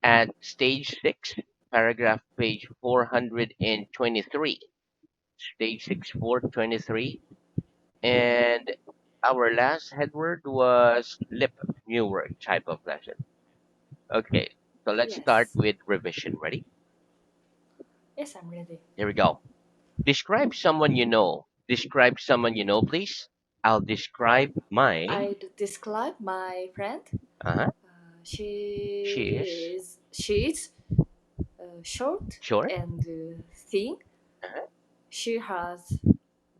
at stage 6, paragraph page 423. Stage 6, 423. And our last headword was lip, new word type of lesson. Okay, so let's start Yes. with revision. Ready? Yes, I'm ready. Here we go. Describe someone you know. Describe someone you know, please. I'll describe my. Describe my friend. Uh-huh. She is She is short short. and thin. Uh-huh. She has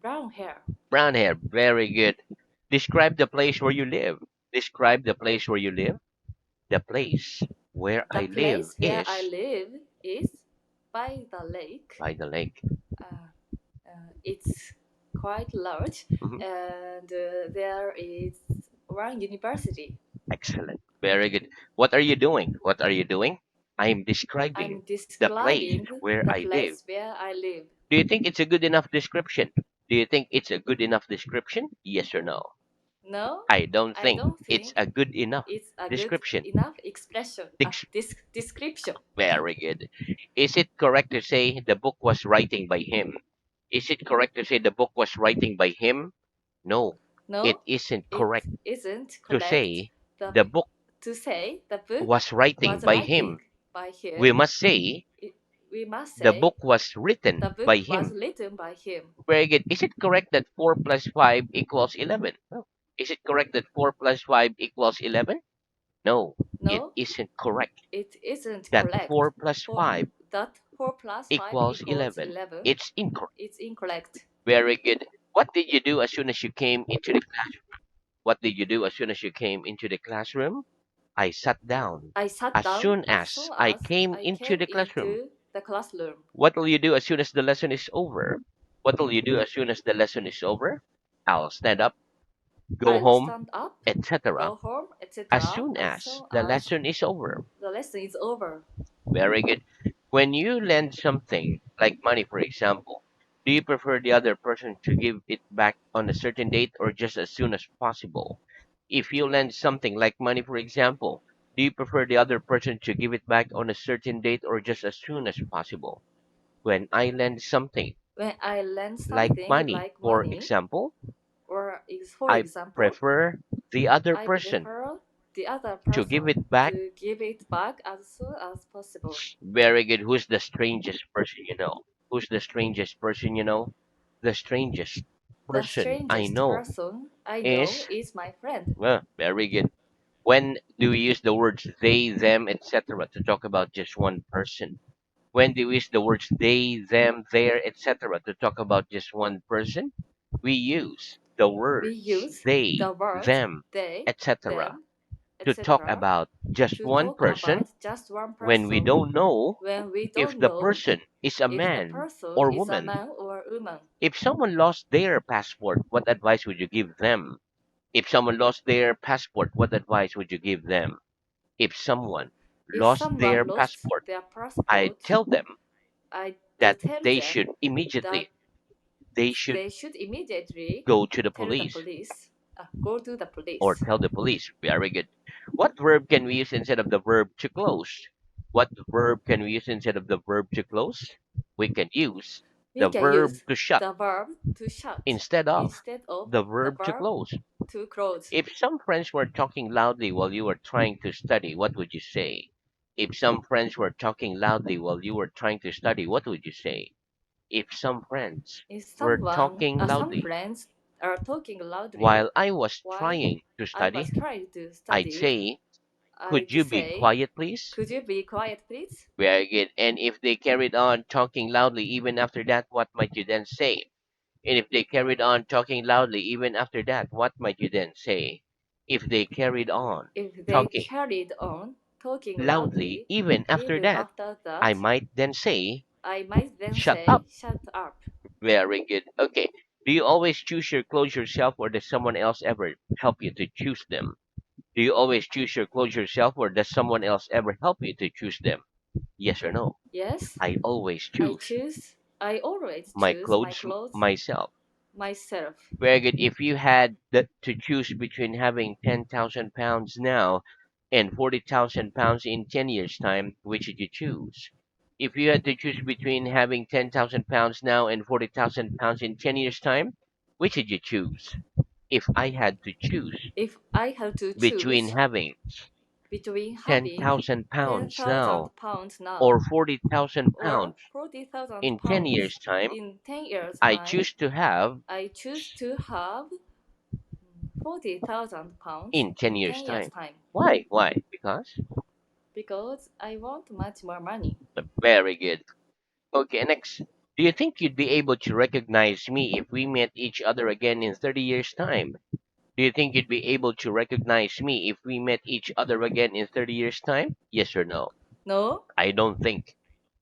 brown hair. Brown hair. Very good. Describe the place where you live. Describe the place where you live. The place where The I live place where I is live is by the lake. by the lake. Uh, it's quite large, Mhm. and there is one university. Excellent. Very good. What are you doing? What are you doing? I'm describing I'm the place describing where the I live. place where I live. Do you think it's a good enough description? Do you think it's a good enough description? Yes or no? No, I don't I think don't it's think a good enough it's a good description. enough expression. Dex- Description. Very good. Is it correct to say the book was writing by him? Is it correct to say the book was writing by him? No, it No, isn't it correct isn't to correct say the, the book to say the book was writing was by writing him. by We him. must say It, we must the say book was the written by book was him. written by him. Very good. Is it correct that 4 plus 5 equals 11? No. Is it correct that 4 plus 5 equals 11? No, it No, isn't correct it isn't that 4 correct. plus For 5 that 4 plus 5 equals equals 11. 11. It's incorrect. It's incorrect. Very good. What did you do as soon as you came into the classroom? What did you do as soon as you came into the classroom? I sat down. I sat As down soon as as soon I as came I into came the classroom. into the classroom. What will you do as soon as the lesson is over? What will you do as soon as the lesson is over? I'll stand up, go I'll home, stand up, etc. go home, As etc. soon as as soon the as lesson is over. the lesson is over. Very good. When you lend something, like money for example, do you prefer the other person to give it back on a certain date or just as soon as possible? If you lend something like money for example, do you prefer the other person to give it back on a certain date or just as soon as possible? When I lend something When I lend like something money like for money, example, for I example, prefer the other I person prefer the other to give person it back. to give it back as soon as possible. Very good. Who's the strangest person you know? Who's the strangest person you know? The strangest The person I strangest know person I know is, is my friend. well, very good. When do we use the words they, them, etc. to talk about just one person? When do we use the words they, them, their, etc. to talk about just one person? We use the We words use they, the words them, they, etc. them, to talk etc. about just to one talk person about just one when we person don't know when we if don't the know person is a if the man person or is a woman. man or a woman. If someone lost their passport, what advice would you give them? If someone lost their passport, what advice would you give them? If someone If lost their someone lost passport, their I passport, tell them I that tell they them should that immediately they should they should immediately go to the tell the police police, go to the or police. tell the police. Very good. What verb can we use instead of the verb to close? What verb can we use instead of the verb to close? We can use We the can verb use to shut the verb to shut instead of instead of the the verb to verb close. to close. If some friends were talking loudly while you were trying to study, what would you say? If some friends were talking loudly while you were trying to study, what would you say? If some friends If were talking some loudly friends are talking loudly while I was while trying to I study, was trying to I'd study, say, could I'd you be say, quiet, please? "Could you be quiet, please?" Very good. And if they carried on talking loudly even after that, what might you then say? And if they carried on talking loudly even after that, what might you then say? If they carried on If they talking carried on talking loudly loudly, even after even that, after I that, might then say, I might then shut say, up. "Shut up." Very good. Okay. Do you always choose your clothes yourself or does someone else ever help you to choose them? Do you always choose your clothes yourself or does someone else ever help you to choose them? Yes or no? Yes, I always choose I always my choose my clothes clothes myself. myself. Very good. If you had to choose between having 10,000 pounds now and 40,000 pounds in 10 years' time, which would you choose? If you had to choose between having 10,000 pounds now and 40,000 pounds in 10 years' time, which would you choose? If I had to choose If I had to between choose having between having 10,000 pounds 10,000 now pounds now or 40,000 or pounds 40,000 in 10 pounds years' time, in 10 years' I time, choose to have I choose to have 40,000 pounds in 10 in years' 10 years' time. time Why? Why? Because? because I want much more money. Very good. Okay, next. Do you think you'd be able to recognize me if we met each other again in 30 years' time? Do you think you'd be able to recognize me if we met each other again in 30 years' time? Yes or no? No, I don't think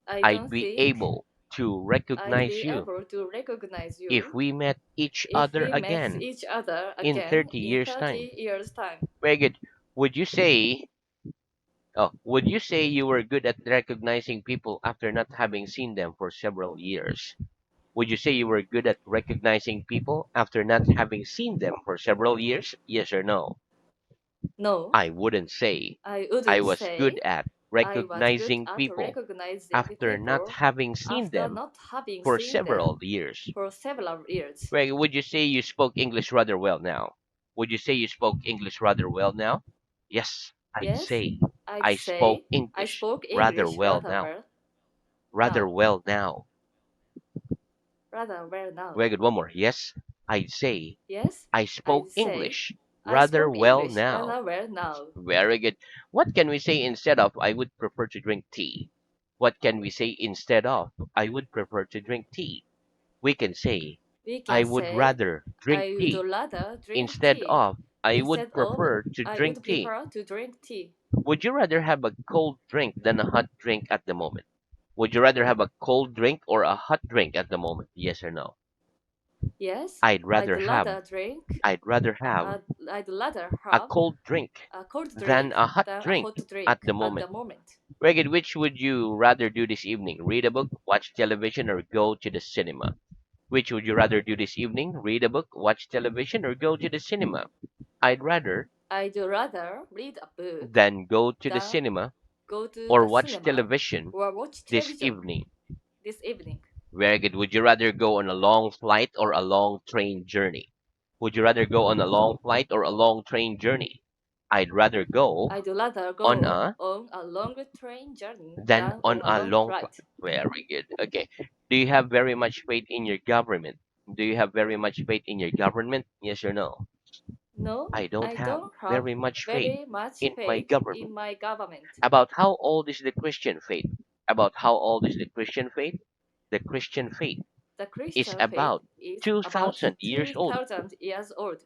I I'd don't be think able to I'd recognize be you able to recognize if you we met each if other we met again each other in again 30 in years' time. 30 years' time. Very good. Would you say, would you say you were good at recognizing people after not having seen them for several years? Would you say you were good at recognizing people after not having seen them for several years? Yes or no? No, I wouldn't say I I wouldn't was good say at I was good recognizing at people recognizing after not people having seen after them not having for seen them several years. for several years. Right, would you say you spoke English rather well now? Would you say you spoke English rather well now? Yes, I'd Yes, say I'd I spoke say I English spoke rather English well now. Rather now, well now. rather well now. Very good. One more. Yes, I'd say Yes, I I'd spoke say English I rather spoke well English now. rather well now. Very good. What can we say instead of I would prefer to drink tea? What can we say instead of I would prefer to drink tea? We can say We I can would say rather drink I would tea rather drink instead tea of I would instead of prefer to I drink would tea. prefer to drink tea. Would you rather have a cold drink than a hot drink at the moment? Would you rather have a cold drink or a hot drink at the moment? Yes or no? Yes, I'd I'd rather have rather drink. I'd rather have I'd rather a have cold drink a cold than drink a hot than a drink hot at drink the at moment. the moment. Reggie, which would you rather do this evening? Read a book, watch television, or go to the cinema? Which would you rather do this evening? Read a book, watch television, or go to the cinema? I'd rather I'd rather read a book than go to the than cinema go to or the watch cinema television or watch this television evening. this evening. Very good. Would you rather go on a long flight or a long train journey? Would you rather go on a long flight or a long train journey? I'd rather go I'd rather on go a on a longer train journey than than on on a a long long flight. flight. Very good. Okay. Do you have very much faith in your government? Do you have very much faith in your government? Yes or no? No, I don't I have don't have very much faith very much in my faith in government. my government. About how old is the Christian faith? About how old is the Christian faith? The Christian faith The is Christian faith about is about 2,000 years old. 2000 years old.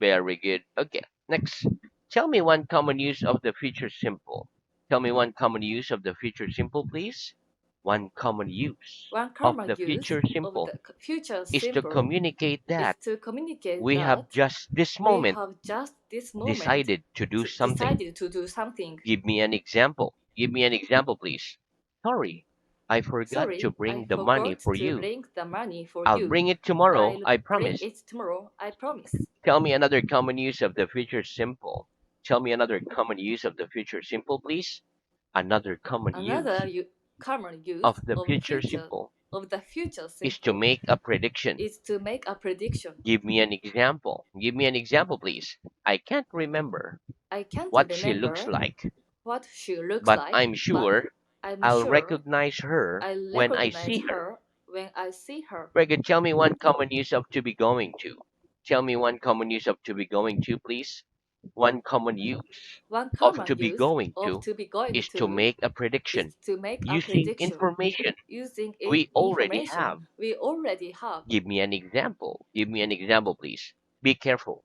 Very good. Okay, next. Tell me one common use of the future simple. Tell me one common use of the future simple, please. One common use One of common the use future of simple the future is to simple communicate is that to communicate we have that just this we moment have just this moment decided to do something. decided to do something. Give me an example. Give me an example, please. Sorry, I forgot to Sorry, I bring the money forgot for to you. bring the money for I'll you. bring it tomorrow, I'll I bring promise. it tomorrow, I promise. Tell me another common use of the future simple. Tell me another common use of the future simple, please. Another common use Common use of the future simple of the future is to simple make a prediction. is to make a prediction. Give me an example. Give me an example, please. I can't remember I can't what she looks remember like, what she looks but like, I'm but sure I'm I'll sure recognize her I'll when I recognize see her. her when I see her. Regan, tell me one common use of to be going to. Tell me one common use of to be going to, please. One common use One of common to be use going of to to be going is to to make a is prediction to make a using prediction information using we already have. information we already have. Give me an example. Give me an example, please. Be careful.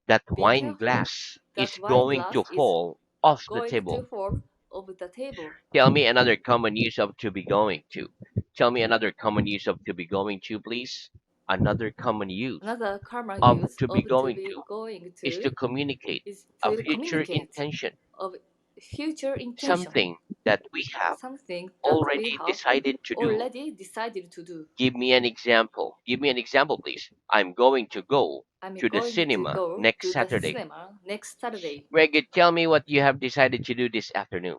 That Be wine careful. glass That is wine going to glass is fall off the going to table. fall over the table. Tell me another common use of to be going to. Tell me another common use of to be going to, please. Another common use Another common of use to be of to going be to going is to to communicate is a to future communicate intention, of future intention, something that we have Something that we already have decided to do. already decided to do. Give me an example. Give me an example, please. I'm going to go I'm to the going to cinema go next to the Saturday. cinema next Saturday. Very good. Tell me what you have decided to do this afternoon.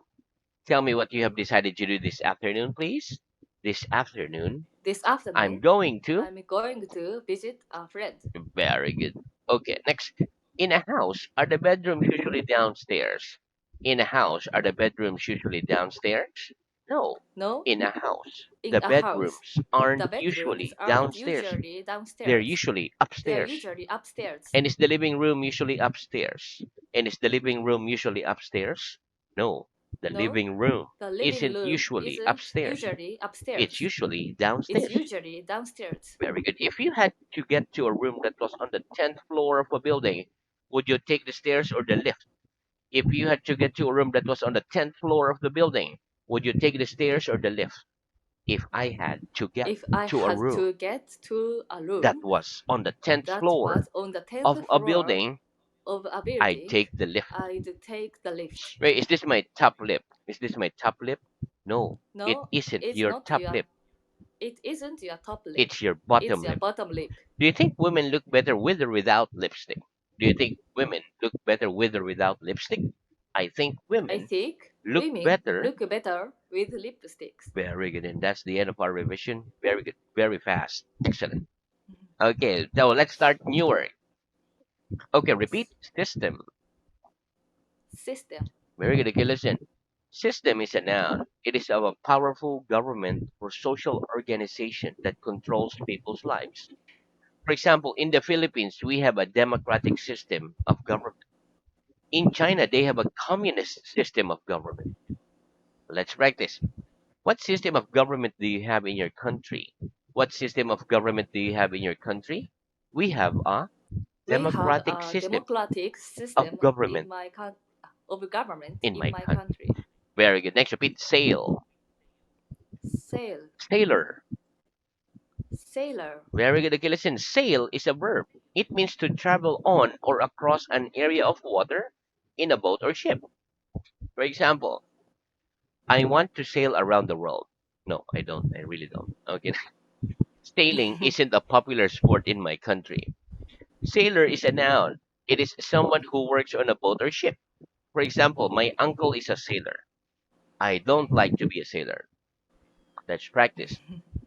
Tell me what you have decided to do this afternoon, please. This afternoon, This I'm afternoon, going to. I'm going to visit a friend. Very good. Okay, next. In a house, are the bedrooms usually downstairs? In a house, are the bedrooms usually downstairs? No. No, In a house, in the a house, bedrooms aren't the bedrooms usually aren't downstairs. usually They're downstairs. usually They are upstairs. usually upstairs. And is the living room usually upstairs? And is the living room usually upstairs? No. The No, living room the living isn't room usually isn't upstairs. usually It's upstairs. usually It's downstairs. usually downstairs. Very good. If you had to get to a room that was on the 10th floor of a building, would you take the stairs or the lift? If you had to get to a room that was on the 10th floor of the building, would you take the stairs or the lift? If I had to get If I to a had room to get to a that room was on the 10th that floor was on the 10th of a floor building, of a I'd building, take the lift. I'd take the lift. Wait, is this my top lip? Is this my top lip? No, it No, isn't it's your not top your lip. it isn't your top lip. It's your bottom It's your lip. bottom lip. Do you think women look better with or without lipstick? Do you think women look better with or without lipstick? I think I women think look women better. look better with lipsticks. Very good. And that's the end of our revision. Very good. Very fast. Excellent. Okay, so let's start newer. Okay, repeat system. System. Very good. Okay, listen. System is a noun. It is of a powerful government or social organization that controls people's lives. For example, in the Philippines, we have a democratic system of government. In China, they have a communist system of government. Let's practice. What system of government do you have in your country? What system of government do you have in your country? We have a We have democratic a system democratic of system government of government in in my my country. country. Very good. Next, repeat sail. Sail. Sailor. Sailor. Very good. Okay, listen. Sail is a verb. It means to travel on or across an area of water in a boat or ship. For example, I want to sail around the world. No, I don't. I really don't. Okay. Sailing isn't a popular sport in my country. Sailor is a noun. It is someone who works on a boat or ship. For example, my uncle is a sailor. I don't like to be a sailor. Let's practice.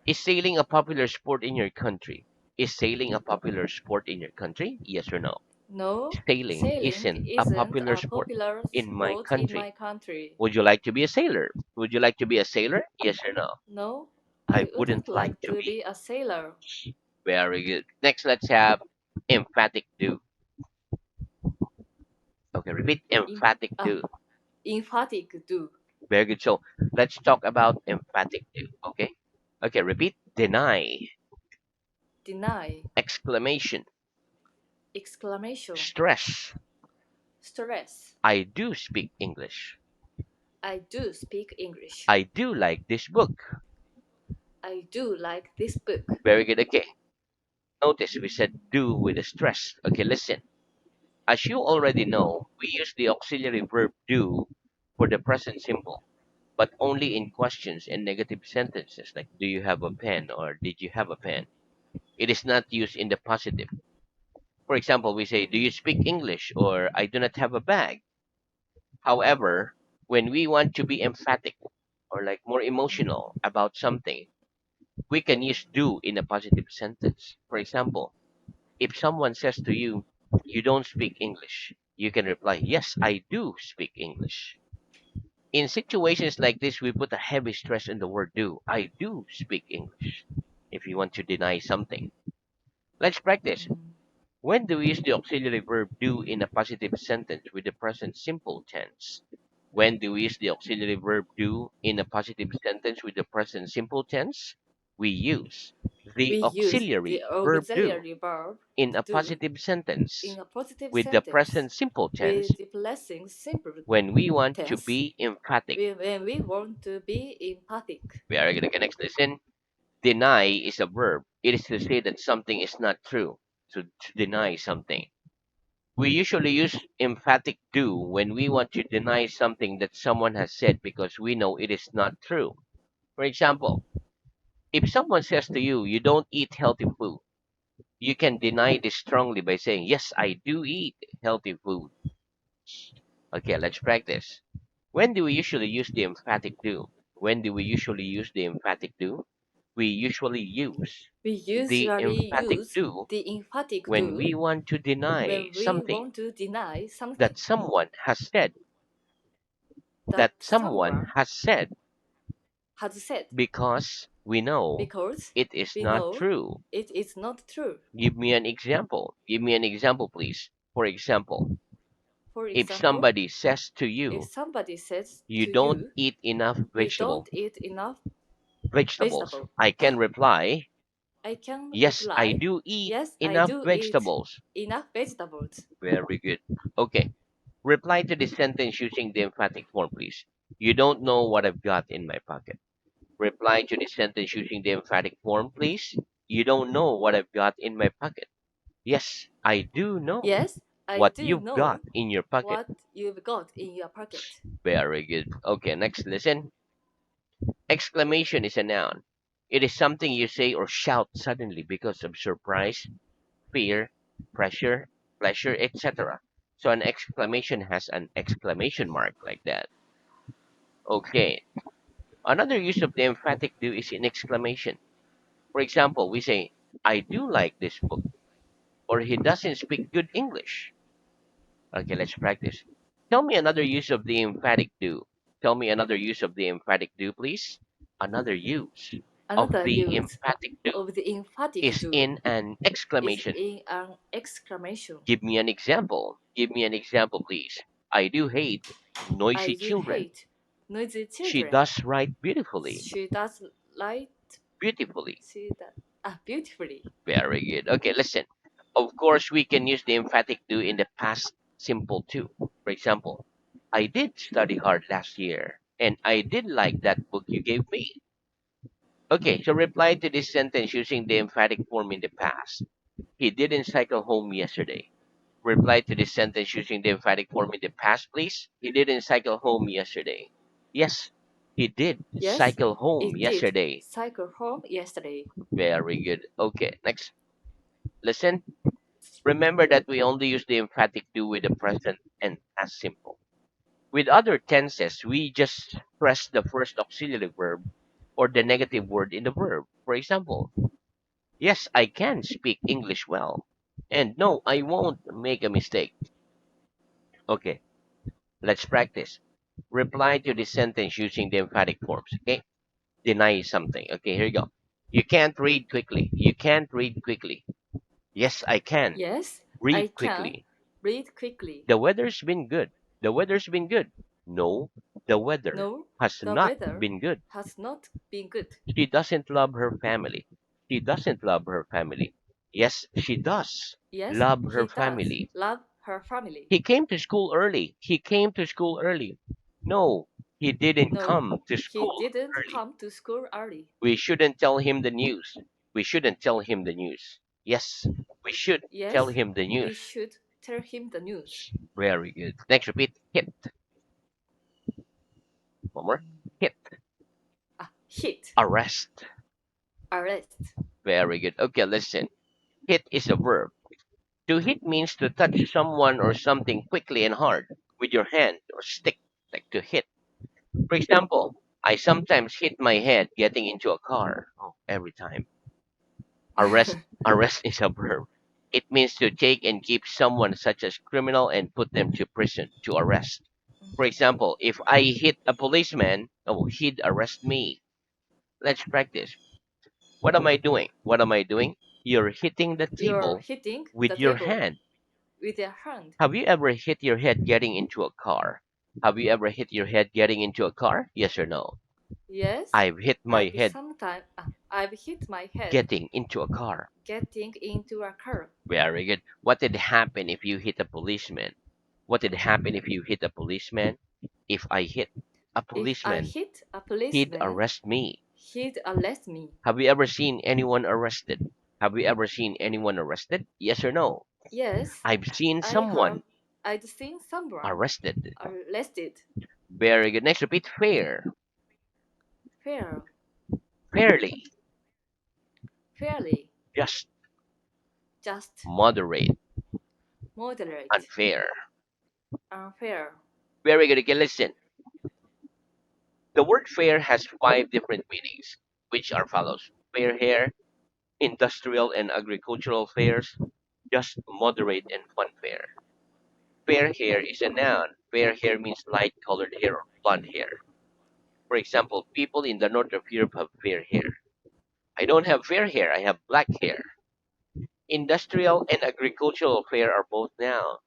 Is sailing a popular sport in your country? Is sailing a popular sport in your country? Yes or no? No, Sailing sailing isn't a isn't popular a sport popular in my sport in my country. country. Would you like to be a sailor? Would you like to be a sailor? Yes or no? No, I I wouldn't wouldn't like like to to be. be a sailor. Very good. Next, let's have emphatic do. Okay, repeat In, emphatic uh, do. emphatic do. Very good. So let's talk about emphatic do. Okay. Okay. Repeat. Deny. Deny. Exclamation. Exclamation. Stress. Stress. I do speak English. I do speak English. I do like this book. I do like this book. Very good. Okay. Notice we said do with a stress. Okay. Listen. As you already know, we use the auxiliary verb do for the present simple, but only in questions and negative sentences like do you have a pen or did you have a pen. It is not used in the positive. For example, we say, do you speak English? Or I do not have a bag. However, when we want to be emphatic or like more emotional about something, we can use do in a positive sentence. For example, if someone says to you, you don't speak English, you can reply, yes, I do speak English. In situations like this, we put a heavy stress on the word do. I do speak English. If you want to deny something, let's practice. When do we use the auxiliary verb do in a positive sentence with the present simple tense? When do we use the auxiliary verb do in a positive sentence with the present simple tense? We use the We use the auxiliary verb do auxiliary verb in a do positive sentence in a positive with the sentence present simple tense with the present simple when we want to tense be emphatic. when we want to be emphatic. We are going to next listen. Deny is a verb. It is to say that something is not true. To deny something. We usually use emphatic do when we want to deny something that someone has said because we know it is not true. For example, if someone says to you, you don't eat healthy food, you can deny this strongly by saying, yes, I do eat healthy food. Okay, let's practice. When do we usually use the emphatic do? When do we usually use the emphatic do? We usually use We the usually emphatic use do the emphatic when do we want to deny when we something want to deny something that someone has said, that someone someone has said, has said because we know because it is we not know true. it is not true. Give me an example. Give me an example, please. For example, For if example, somebody says to if you, somebody says you to don't you, eat enough you don't eat enough vegetables, vegetable, I can reply, I can yes, I reply, do eat yes, I enough do eat vegetables. enough vegetables. Very good. Okay. Reply to this sentence using the emphatic form, please. You don't know what I've got in my pocket. Reply to this sentence using the emphatic form, please. You don't know what I've got in my pocket. Yes, I do know Yes, I what do you've got know in your pocket. what you've got in your pocket. Very good. Okay, next, listen. Exclamation is a noun. It is something you say or shout suddenly because of surprise, fear, pressure, pleasure, etc. So an exclamation has an exclamation mark like that. Okay. Another use of the emphatic do is in exclamation. For example, we say, I do like this book, or he doesn't speak good English. Okay, let's practice. Tell me another use of the emphatic do. Tell me another use of the emphatic do, please. Another use of Another the use emphatic do of the emphatic is do in an is exclamation. in an exclamation. Give me an example. Give me an example, please. I do hate I noisy do children. hate noisy She children. does write beautifully. She does like Beautifully. she does beautifully. Very good. Okay, listen. Of course, we can use the emphatic do in the past simple too. For example, I did study hard last year, and I did like that book you gave me. Okay, so reply to this sentence using the emphatic form in the past. He didn't cycle home yesterday. Reply to this sentence using the emphatic form in the past, please. He didn't cycle home yesterday. Yes, he did Yes, cycle home it did yesterday. cycle home yesterday. Very good. Okay, next. Listen. Remember that we only use the emphatic do with the present and past simple. With other tenses, we just press the first auxiliary verb or the negative word in the verb. For example, yes, I can speak English well. And no, I won't make a mistake. Okay, let's practice. Reply to this sentence using the emphatic forms. Okay, deny something. Okay, here you go. You can't read quickly. You can't read quickly. Yes, I can Yes, I read can quickly. read quickly. The weather's been good. The weather's been good. No, the weather No, has the not weather been good. has not been good. She doesn't love her family. She doesn't love her family. Yes, she does Yes, love her he does family. love her family. He came to school early. He came to school early. No, he didn't No, come to he school didn't early. come to school early. We shouldn't tell him the news. We shouldn't tell him the news. Yes, we should tell Yes, him the we news. should tell him the news. Very good. Next, repeat. Hit. One more. Hit. Hit, Arrest. arrest. Very good. Okay, listen. Hit is a verb. To hit means to touch someone or something quickly and hard with your hand or stick, like to hit. For example, I sometimes hit my head getting into a car. Oh, every time. Arrest. Arrest is a verb. It means to take and keep someone such as criminal and put them to prison, to arrest. For example, if I hit a policeman, oh, he'd arrest me. Let's practice. What am I doing? What am I doing? You're hitting the You're table hitting with the your table hand. with your hand. Have you ever hit your head getting into a car? Have you ever hit your head getting into a car? Yes or no? Yes, I've hit my head I've hit my head getting into a car. getting into a car. Very good. What did happen if you hit a policeman? What did happen if you hit a policeman? If I hit a If I policeman, hit a he'd policeman, arrest me. he'd arrest me. Have you ever seen anyone arrested? Have you ever seen anyone arrested? Yes or no? Yes, I've seen I someone have. I'd seen someone arrested. arrested. Very good. Next, repeat fair. Fair, Fairly. fairly, Just. just, Moderate. moderate, Unfair. unfair. Very good. Okay, listen. The word fair has five different meanings, which are follows: fair hair, industrial and agricultural fairs, just, moderate, and fun fair. Fair hair is a noun. Fair hair means light colored hair or blonde hair. For example, people in the north of Europe have fair hair. I don't have fair hair, I have black hair. Industrial and agricultural fair are both nouns.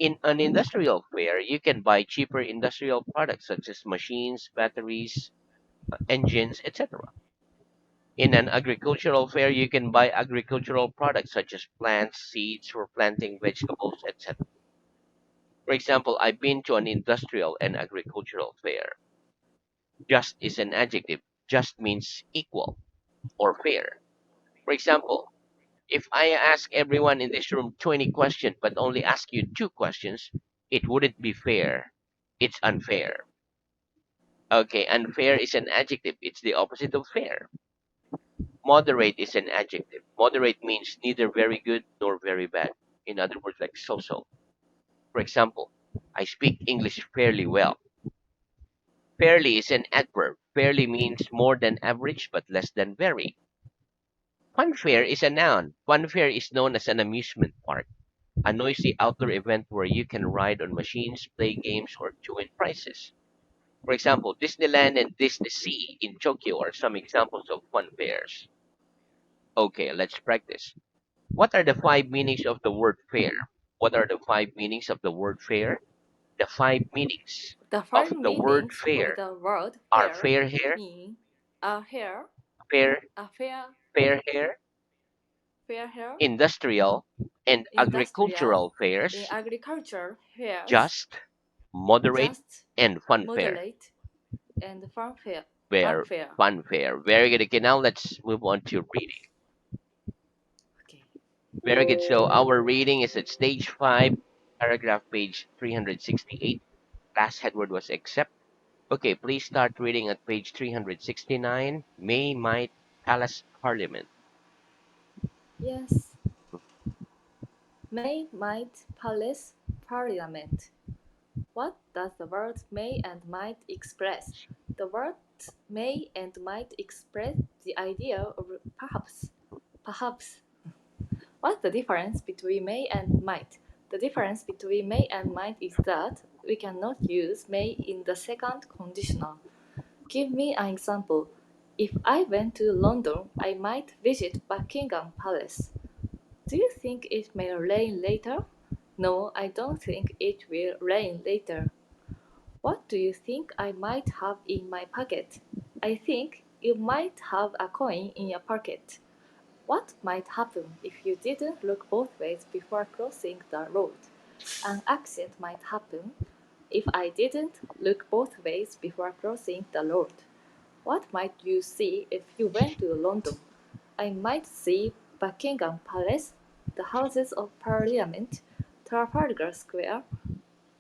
In an industrial fair, you can buy cheaper industrial products such as machines, batteries, engines, etc. In an agricultural fair, you can buy agricultural products such as plants, seeds for planting vegetables, etc. For example, I've been to an industrial and agricultural fair. Just is an adjective. Just means equal or fair. For example, if I ask everyone in this room 20 questions but only ask you two questions, it wouldn't be fair. It's unfair. Okay, unfair is an adjective. It's the opposite of fair. Moderate is an adjective. Moderate means neither very good nor very bad. In other words, like so so. For example, I speak English fairly well. Fairly is an adverb. Fairly means more than average but less than very. Funfair is a noun. Funfair is known as an amusement park, a noisy outdoor event where you can ride on machines, play games, or to win prizes. For example, Disneyland and Disney Sea in Tokyo are some examples of fun fairs. Okay, let's practice. What are the five meanings of the word fair? What are the five meanings of the word fair? The five meanings The of five the word meanings of fair the word are fair fair hair, mean a hair, fair, a fair, fair hair, fair hair, industrial and industrial, agricultural in fairs, agriculture fairs, just, moderate, just, and fun fair. moderate, and fair, Fair, funfair. fun fair. Very good. Okay, now let's move on to reading. Okay. Very good. So our reading is at stage 5, paragraph page 368. Last headword was accept. Okay, please start reading at page 369. May, might, palace, parliament. Yes. May, might, palace, parliament. What does the word may and might express? The words may and might express the idea of perhaps. Perhaps. What's the difference between may and might? The difference between may and might is that we cannot use may in the second conditional. Give me an example. If I went to London, I might visit Buckingham Palace. Do you think it may rain later? No, I don't think it will rain later. What do you think I might have in my pocket? I think you might have a coin in your pocket. What might happen if you didn't look both ways before crossing the road? An accident might happen if I didn't look both ways before crossing the road. What might you see if you went to London? I might see Buckingham Palace, the Houses of Parliament, Trafalgar Square,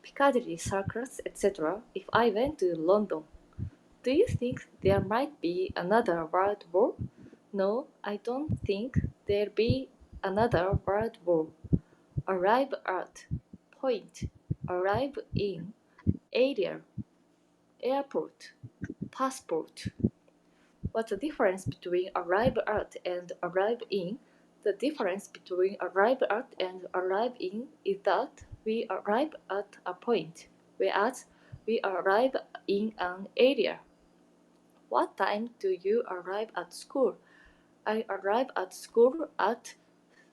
Piccadilly Circus, etc. if I went to London. Do you think there might be another world war? No, I don't think there'll be another world war. Arrive at, point, arrive in, area, airport, passport. What's the difference between arrive at and arrive in? The difference between arrive at and arrive in is that we arrive at a point, whereas we arrive in an area. What time do you arrive at school? I arrive at school at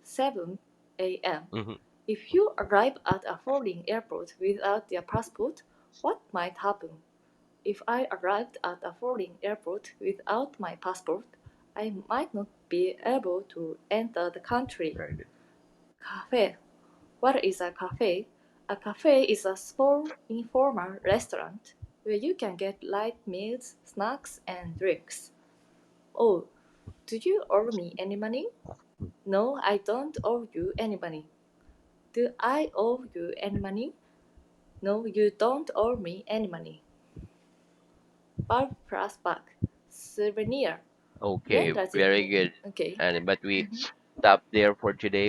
7 a.m. Mhm. If you arrive at a foreign airport without your passport, what might happen? If I arrived at a foreign airport without my passport, I might not be able to enter the country. Very good. Cafe. What is a cafe? A cafe is a small, informal restaurant where you can get light meals, snacks, and drinks. Oh, do you owe me any money? No, I don't owe you any money. Do I owe you any money? No, you don't owe me any money. Barb plus back. Souvenir. Okay, When does it very mean? good. Okay. And but we stop there for today.